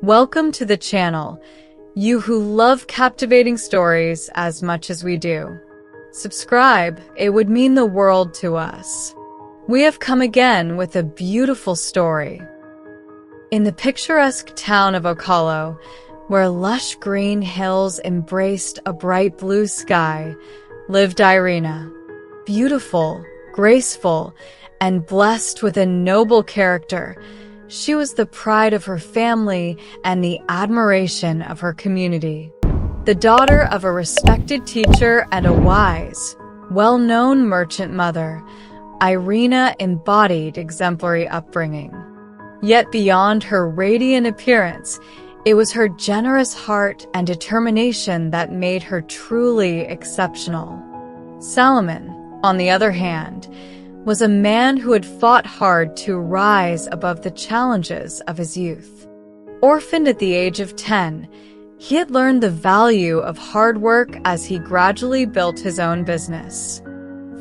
Welcome to the channel, you who love captivating stories as much as we do. Subscribe, it would mean the world to us. We have come again with a beautiful story. In the picturesque town of Ocalo, where lush green hills embraced a bright blue sky, lived Irina. Beautiful, graceful, and blessed with a noble character, she was the pride of her family and the admiration of her community. The daughter of a respected teacher and a wise, well-known merchant mother, Irina embodied exemplary upbringing. Yet beyond her radiant appearance, it was her generous heart and determination that made her truly exceptional. Salomon, on the other hand, was a man who had fought hard to rise above the challenges of his youth. Orphaned at the age of 10, he had learned the value of hard work as he gradually built his own business.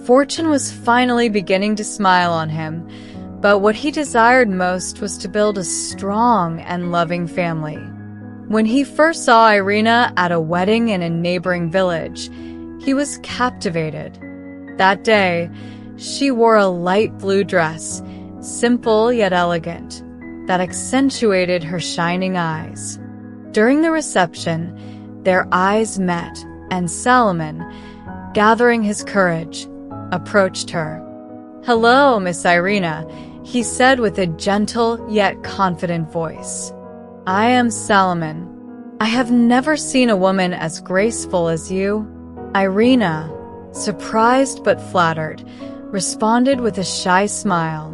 Fortune was finally beginning to smile on him, but what he desired most was to build a strong and loving family. When he first saw Irina at a wedding in a neighboring village, he was captivated. That day, she wore a light blue dress, simple yet elegant, that accentuated her shining eyes. During the reception, their eyes met, and Salomon, gathering his courage, approached her. "Hello, Miss Irina," he said with a gentle yet confident voice. "I am Salomon. I have never seen a woman as graceful as you." Irina, surprised but flattered, responded with a shy smile.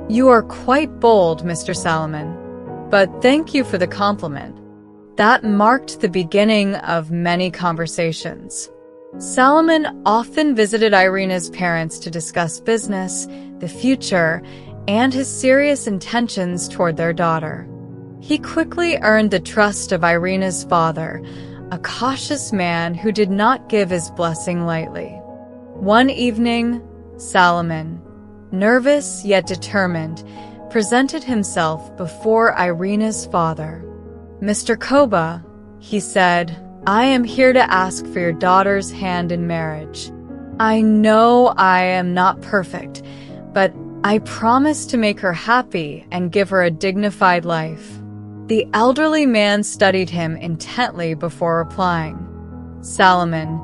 "You are quite bold, Mr. Salomon, but thank you for the compliment." That marked the beginning of many conversations. Salomon often visited Irina's parents to discuss business, the future, and his serious intentions toward their daughter. He quickly earned the trust of Irina's father, a cautious man who did not give his blessing lightly. One evening, Salomon, nervous yet determined, presented himself before Irina's father. "Mr. Koba," he said, "I am here to ask for your daughter's hand in marriage. I know I am not perfect, but I promise to make her happy and give her a dignified life." The elderly man studied him intently before replying. "Salomon,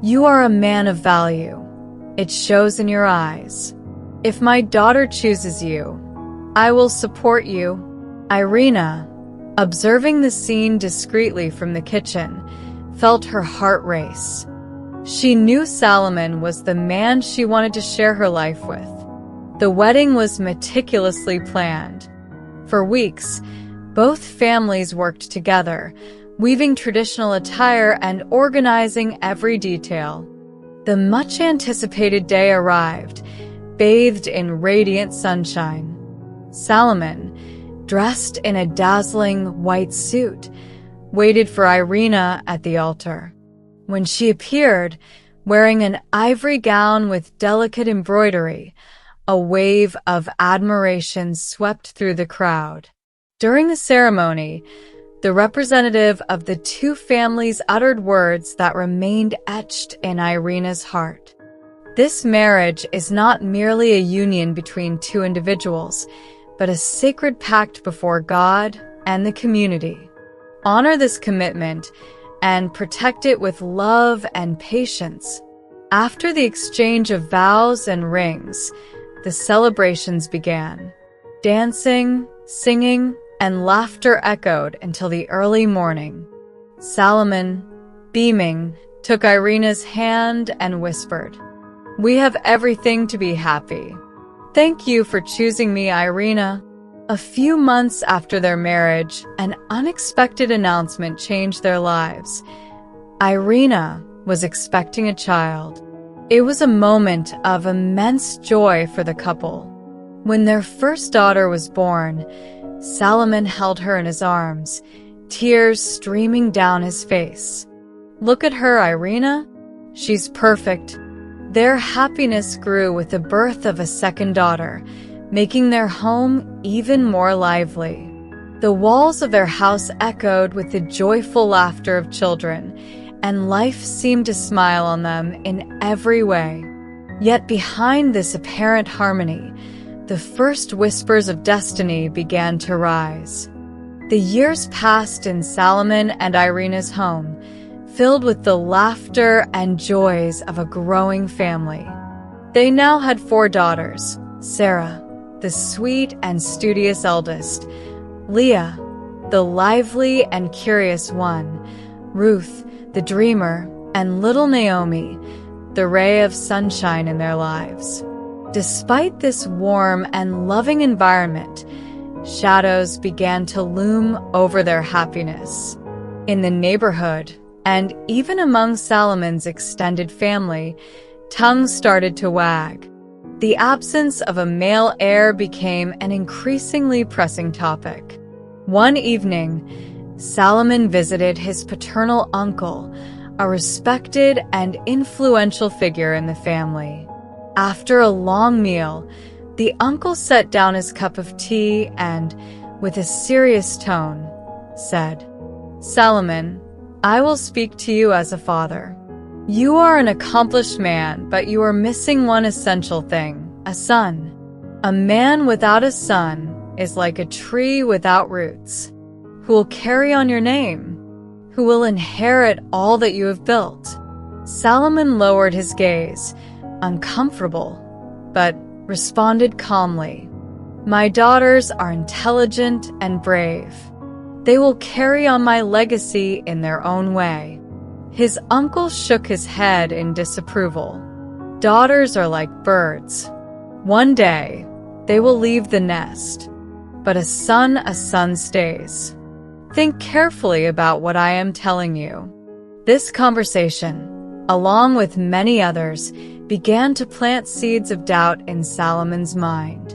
you are a man of value. It shows in your eyes. If my daughter chooses you, I will support you." Irina, observing the scene discreetly from the kitchen, felt her heart race. She knew Salomon was the man she wanted to share her life with. The wedding was meticulously planned. For weeks, both families worked together, weaving traditional attire and organizing every detail. The much-anticipated day arrived, bathed in radiant sunshine. Salomon, dressed in a dazzling white suit, waited for Irina at the altar. When she appeared, wearing an ivory gown with delicate embroidery, a wave of admiration swept through the crowd. During the ceremony, the representative of the two families uttered words that remained etched in Irina's heart. "This marriage is not merely a union between two individuals, but a sacred pact before God and the community. Honor this commitment and protect it with love and patience." After the exchange of vows and rings, the celebrations began. Dancing, singing, and laughter echoed until the early morning. Salomon, beaming, took Irina's hand and whispered, "We have everything to be happy. Thank you for choosing me, Irina." A few months after their marriage, an unexpected announcement changed their lives. Irina was expecting a child. It was a moment of immense joy for the couple. When their first daughter was born, Salomon held her in his arms, tears streaming down his face. "Look at her, Irina. She's perfect." Their happiness grew with the birth of a second daughter, making their home even more lively. The walls of their house echoed with the joyful laughter of children, and life seemed to smile on them in every way. Yet behind this apparent harmony, the first whispers of destiny began to rise. The years passed in Salomon and Irina's home, filled with the laughter and joys of a growing family. They now had 4 daughters: Sarah, the sweet and studious eldest; Leah, the lively and curious one; Ruth, the dreamer; and little Naomi, the ray of sunshine in their lives. Despite this warm and loving environment, shadows began to loom over their happiness. In the neighborhood, and even among Salomon's extended family, tongues started to wag. The absence of a male heir became an increasingly pressing topic. One evening, Salomon visited his paternal uncle, a respected and influential figure in the family. After a long meal, the uncle set down his cup of tea and, with a serious tone, said, "Salomon, I will speak to you as a father. You are an accomplished man, but you are missing one essential thing: a son. A man without a son is like a tree without roots. Who will carry on your name? Who will inherit all that you have built?" Salomon lowered his gaze, uncomfortable, but responded calmly, "My daughters are intelligent and brave. They will carry on my legacy in their own way." His uncle shook his head in disapproval. "Daughters are like birds. One day, they will leave the nest, but a son stays. Think carefully about what I am telling you." This conversation, along with many others, began to plant seeds of doubt in Salomon's mind.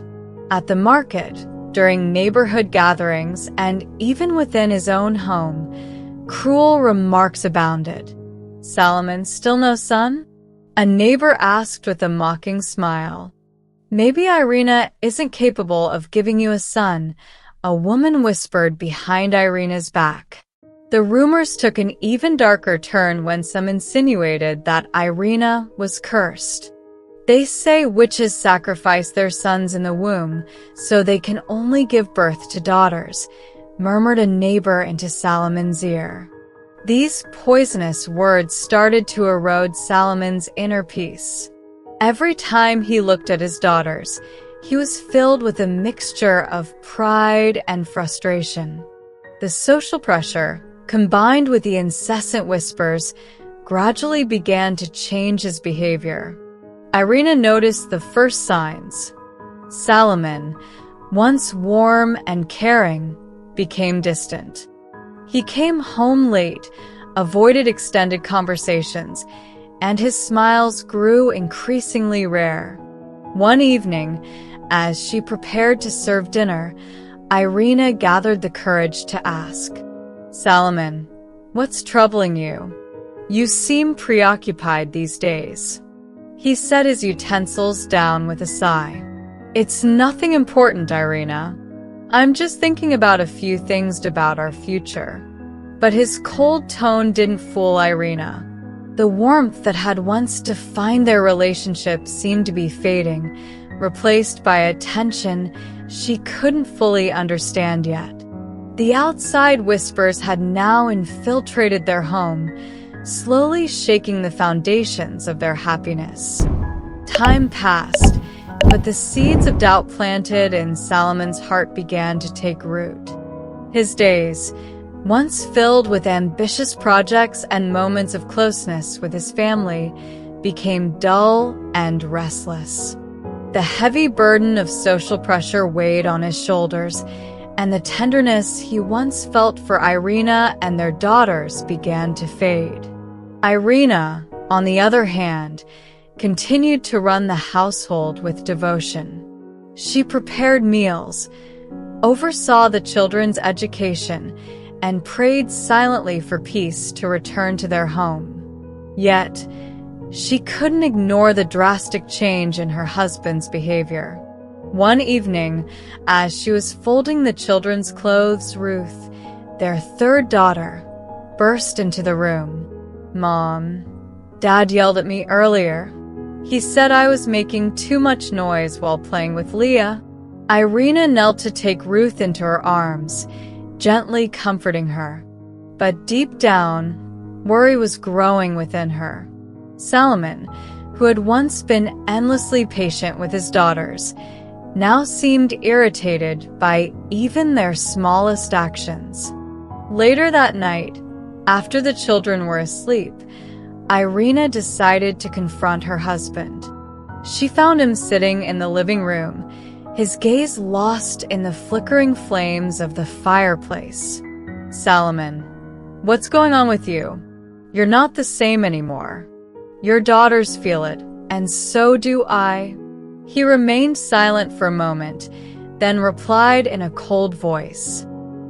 At the market, during neighborhood gatherings, and even within his own home, cruel remarks abounded. "Salomon, still no son?" a neighbor asked with a mocking smile. "Maybe Irina isn't capable of giving you a son," a woman whispered behind Irina's back. The rumors took an even darker turn when some insinuated that Irina was cursed. "They say witches sacrifice their sons in the womb, so they can only give birth to daughters," murmured a neighbor into Salomon's ear. These poisonous words started to erode Salomon's inner peace. Every time he looked at his daughters, he was filled with a mixture of pride and frustration. The social pressure, combined with the incessant whispers, gradually began to change his behavior. Irina noticed the first signs. Salomon, once warm and caring, became distant. He came home late, avoided extended conversations, and his smiles grew increasingly rare. One evening, as she prepared to serve dinner, Irina gathered the courage to ask, "Salomon, what's troubling you? You seem preoccupied these days." He set his utensils down with a sigh. "It's nothing important, Irina. I'm just thinking about a few things about our future." But his cold tone didn't fool Irina. The warmth that had once defined their relationship seemed to be fading, replaced by a tension she couldn't fully understand yet. The outside whispers had now infiltrated their home, slowly shaking the foundations of their happiness. Time passed, but the seeds of doubt planted in Salomon's heart began to take root. His days, once filled with ambitious projects and moments of closeness with his family, became dull and restless. The heavy burden of social pressure weighed on his shoulders, and the tenderness he once felt for Irina and their daughters began to fade. Irina, on the other hand, continued to run the household with devotion. She prepared meals, oversaw the children's education, and prayed silently for peace to return to their home. Yet, she couldn't ignore the drastic change in her husband's behavior. One evening, as she was folding the children's clothes, Ruth, their third daughter, burst into the room. "Mom, Dad yelled at me earlier. He said I was making too much noise while playing with Leah." Irina knelt to take Ruth into her arms, gently comforting her. But deep down, worry was growing within her. Salomon, who had once been endlessly patient with his daughters, now seemed irritated by even their smallest actions. Later that night, after the children were asleep, Irina decided to confront her husband. She found him sitting in the living room, his gaze lost in the flickering flames of the fireplace. "Salomon, what's going on with you? You're not the same anymore. Your daughters feel it, and so do I." He remained silent for a moment, then replied in a cold voice.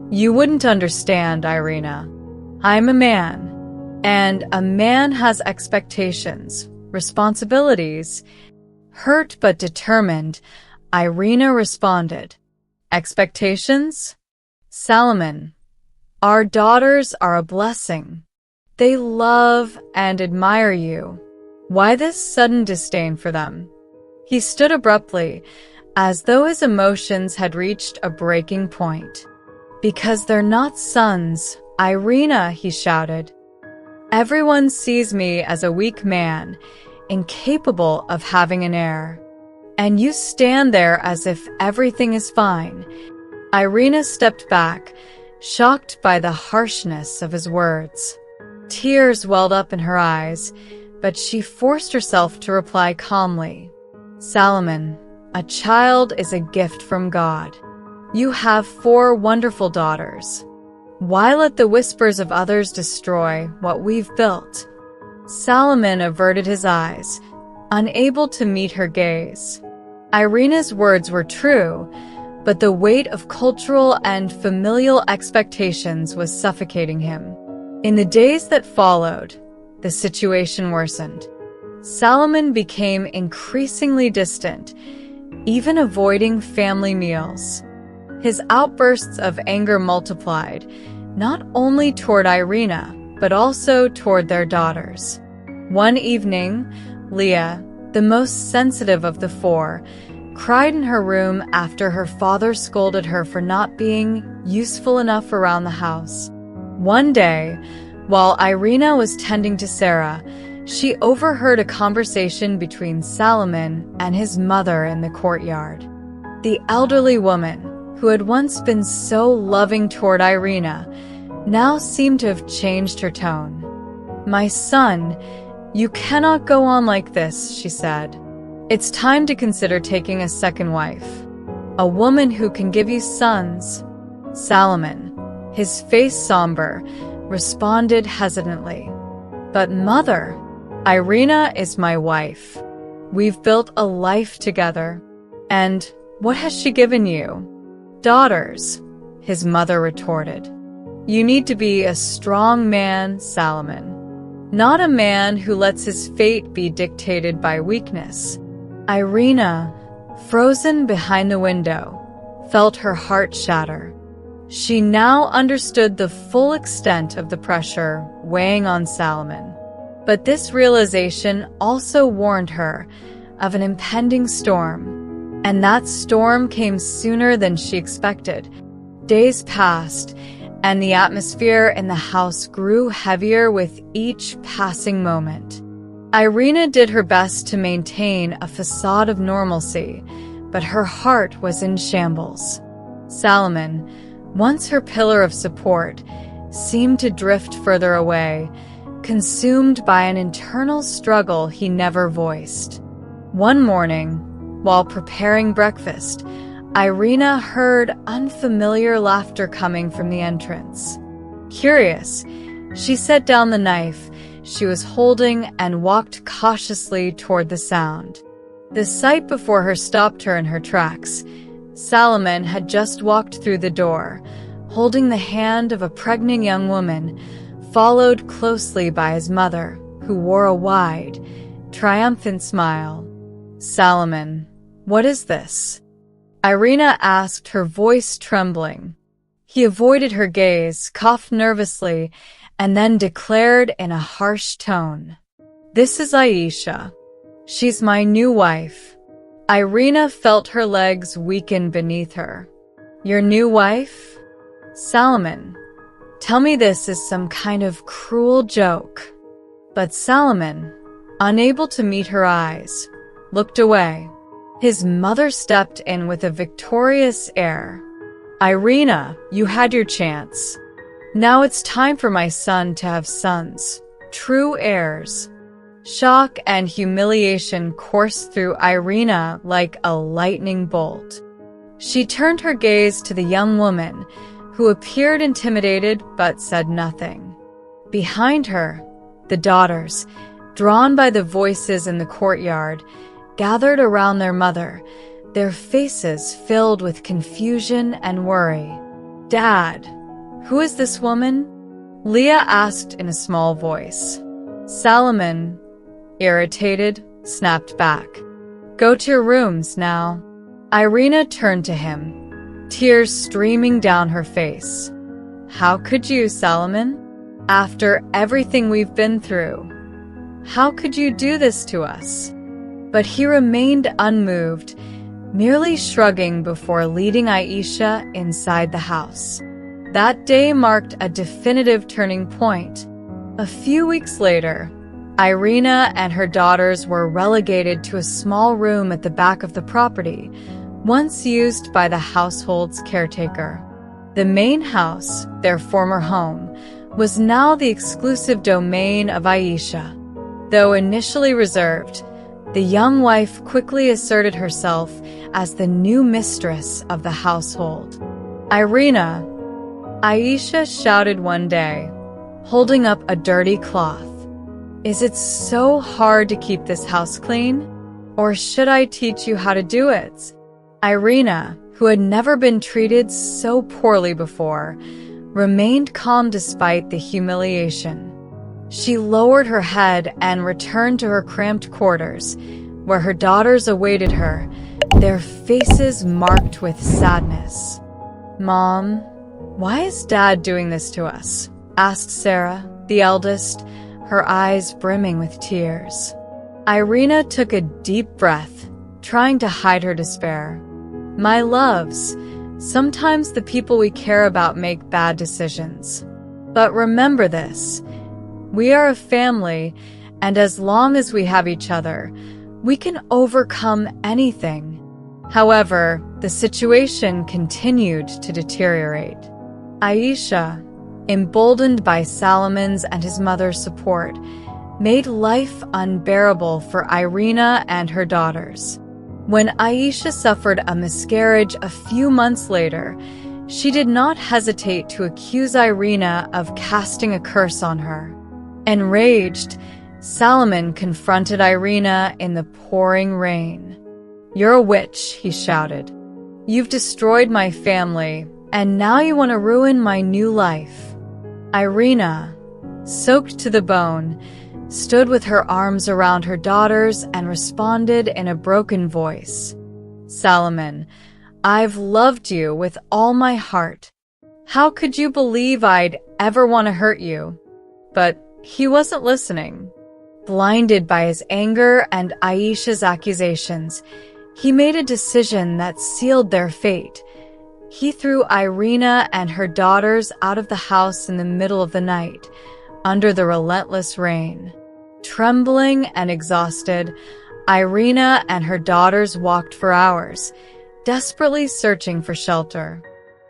"You wouldn't understand, Irina. I'm a man, and a man has expectations, responsibilities." Hurt but determined, Irina responded, "Expectations? Salomon, our daughters are a blessing. They love and admire you. Why this sudden disdain for them?" He stood abruptly, as though his emotions had reached a breaking point. "Because they're not sons, Irina," he shouted. "Everyone sees me as a weak man, incapable of having an heir. And you stand there as if everything is fine." Irina stepped back, shocked by the harshness of his words. Tears welled up in her eyes, but she forced herself to reply calmly. "Salomon, a child is a gift from God. You have 4 wonderful daughters. Why let the whispers of others destroy what we've built?" Salomon averted his eyes, unable to meet her gaze. Irina's words were true, but the weight of cultural and familial expectations was suffocating him. In the days that followed, the situation worsened. Salomon became increasingly distant, even avoiding family meals. His outbursts of anger multiplied, not only toward Irina, but also toward their daughters. One evening, Leah, the most sensitive of the 4, cried in her room after her father scolded her for not being useful enough around the house. One day, while Irina was tending to Sarah, she overheard a conversation between Salomon and his mother in the courtyard. The elderly woman, who had once been so loving toward Irina, now seemed to have changed her tone. "My son, you cannot go on like this," she said. "It's time to consider taking a second wife. A woman who can give you sons." Salomon, his face somber, responded hesitantly. "But mother, Irina is my wife. We've built a life together. And what has she given you?" "Daughters," his mother retorted. "You need to be a strong man, Salomon. Not a man who lets his fate be dictated by weakness." Irina, frozen behind the window, felt her heart shatter. She now understood the full extent of the pressure weighing on Salomon. But this realization also warned her of an impending storm, and that storm came sooner than she expected. Days passed, and the atmosphere in the house grew heavier with each passing moment. Irina did her best to maintain a facade of normalcy, but her heart was in shambles. Salomon, once her pillar of support, seemed to drift further away, consumed by an internal struggle he never voiced. One morning, while preparing breakfast, Irina heard unfamiliar laughter coming from the entrance. Curious, she set down the knife she was holding and walked cautiously toward the sound. The sight before her stopped her in her tracks. Salomon had just walked through the door, holding the hand of a pregnant young woman, followed closely by his mother, who wore a wide, triumphant smile. "Salomon, what is this?" Irina asked, her voice trembling. He avoided her gaze, coughed nervously, and then declared in a harsh tone, "This is Aisha. She's my new wife." Irina felt her legs weaken beneath her. "Your new wife? Salomon, tell me this is some kind of cruel joke." But Salomon, unable to meet her eyes, looked away. His mother stepped in with a victorious air. "Irina, you had your chance. Now it's time for my son to have sons, true heirs." Shock and humiliation coursed through Irina like a lightning bolt. She turned her gaze to the young woman, who appeared intimidated but said nothing. Behind her, the daughters, drawn by the voices in the courtyard, gathered around their mother, their faces filled with confusion and worry. "Dad, who is this woman?" Leah asked in a small voice. Salomon, irritated, snapped back. "Go to your rooms now." Irina turned to him, tears streaming down her face. "How could you, Salomon? After everything we've been through, how could you do this to us?" But he remained unmoved, merely shrugging before leading Aisha inside the house. That day marked a definitive turning point. A few weeks later, Irina and her daughters were relegated to a small room at the back of the property, once used by the household's caretaker. The main house, their former home, was now the exclusive domain of Aisha. Though initially reserved, the young wife quickly asserted herself as the new mistress of the household. "Irina," Aisha shouted one day, holding up a dirty cloth. "Is it so hard to keep this house clean? Or should I teach you how to do it?" Irina, who had never been treated so poorly before, remained calm despite the humiliation. She lowered her head and returned to her cramped quarters, where her daughters awaited her, their faces marked with sadness. "Mom, why is Dad doing this to us?" asked Sarah, the eldest, her eyes brimming with tears. Irina took a deep breath, trying to hide her despair. "My loves, sometimes the people we care about make bad decisions. But remember this. We are a family, and as long as we have each other, we can overcome anything." However, the situation continued to deteriorate. Aisha, emboldened by Salomon's and his mother's support, made life unbearable for Irina and her daughters. When Aisha suffered a miscarriage a few months later, she did not hesitate to accuse Irina of casting a curse on her. Enraged, Salomon confronted Irina in the pouring rain. "You're a witch," he shouted. "You've destroyed my family, and now you want to ruin my new life." Irina, soaked to the bone, stood with her arms around her daughters and responded in a broken voice. "Salomon, I've loved you with all my heart. How could you believe I'd ever want to hurt you?" But he wasn't listening. Blinded by his anger and Aisha's accusations, he made a decision that sealed their fate. He threw Irina and her daughters out of the house in the middle of the night, under the relentless rain. Trembling and exhausted, Irina and her daughters walked for hours, desperately searching for shelter.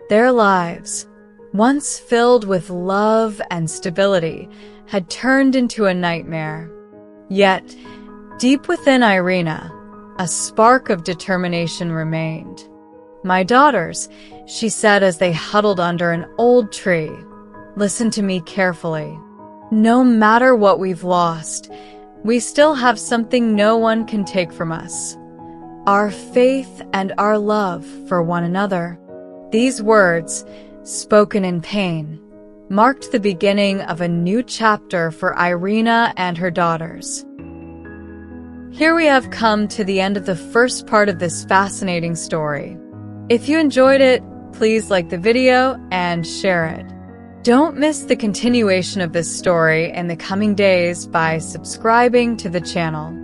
Their lives, once filled with love and stability, had turned into a nightmare. Yet, deep within Irina, a spark of determination remained. "My daughters," she said as they huddled under an old tree, "listen to me carefully. No matter what we've lost, we still have something no one can take from us: our faith and our love for one another." These words, spoken in pain, marked the beginning of a new chapter for Irina and her daughters. Here we have come to the end of the first part of this fascinating story. If you enjoyed it, please like the video and share it. Don't miss the continuation of this story in the coming days by subscribing to the channel.